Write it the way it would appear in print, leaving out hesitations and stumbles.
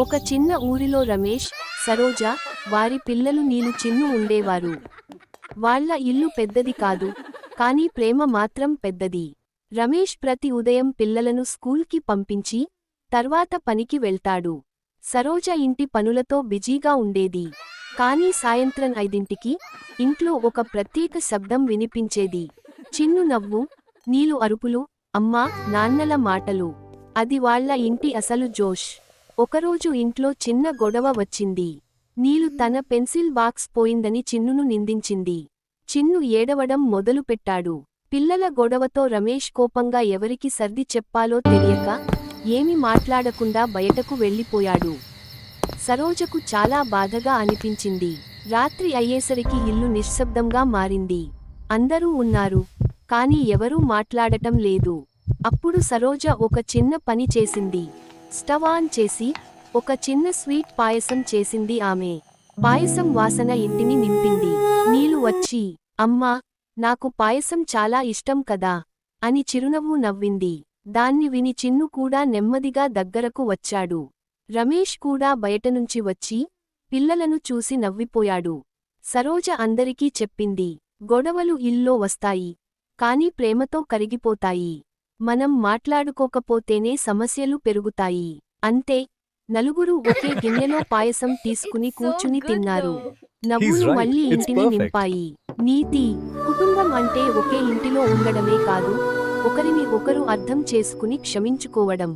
ఒక చిన్న ఊరిలో రమేష్, సరోజ, వారి పిల్లలు నీలు చిన్ను ఉండేవారు. వాళ్ళ ఇల్లు పెద్దది కాదు, కానీ ప్రేమ మాత్రం పెద్దది. రమేష్ ప్రతి ఉదయం పిల్లలను స్కూల్కి పంపించి, తర్వాత పనికి వెళ్తాడు. సరోజ ఇంటి పనులతో బిజీగా ఉండేది. కానీ సాయంత్రం 5ంటికి ఇంట్లో ఒక ప్రత్యేక శబ్దం వినిపించేది. చిన్ను నవ్వు, నీలు అరుపులు, అమ్మా, నాన్నల మాటలు. అది వాళ్ళ ఇంటి అసలు జోష్. ఒకరోజు ఇంట్లో చిన్న గొడవ వచ్చింది. నీలు తన పెన్సిల్ బాక్స్ పోయిందని చిన్నును నిందించింది. చిన్ను ఏడవడం మొదలుపెట్టాడు. పిల్లల గొడవతో రమేష్ కోపంగా ఎవరికి సర్ది చెప్పాలో తెలియక ఏమి మాట్లాడకుండా బయటకు వెళ్ళిపోయాడు. సరోజకు చాలా బాధగా అనిపించింది. రాత్రి అయ్యేసరికి ఇల్లు నిశ్శబ్దంగా మారింది. అందరూ ఉన్నారు, కానీ ఎవరూ మాట్లాడటం లేదు. అప్పుడు సరోజ ఒక చిన్న పని చేసింది. స్టవ్ ఆన్ చేసి ఒక చిన్న స్వీట్ పాయసం చేసింది ఆమె. పాయసం వాసన ఇంటిని నింపింది. నీలు వచ్చి, అమ్మా, నాకు పాయసం చాలా ఇష్టం కదా అని చిరునవ్వు నవ్వింది. దాన్ని విని చిన్ను కూడా నెమ్మదిగా దగ్గరకు వచ్చాడు. రమేష్ కూడా బయటనుంచి వచ్చి పిల్లలను చూసి నవ్విపోయాడు. సరోజ అందరికీ చెప్పింది, గొడవలు ఇల్లో వస్తాయి, కానీ ప్రేమతో కరిగిపోతాయి. మనం మాట్లాడుకోకపోతేనే సమస్యలు పెరుగుతాయి. అంతే. నలుగురు ఒకే గిన్నెలో పాయసం తీసుకుని కూర్చుని తిన్నారు. నవ్వులు మళ్ళీ ఇంటిని నింపాయి. నీతి: కుటుంబం అంటే ఒకే ఇంటిలో ఉండడమే కాదు, ఒకరిని ఒకరు అర్థం చేసుకుని క్షమించుకోవడం.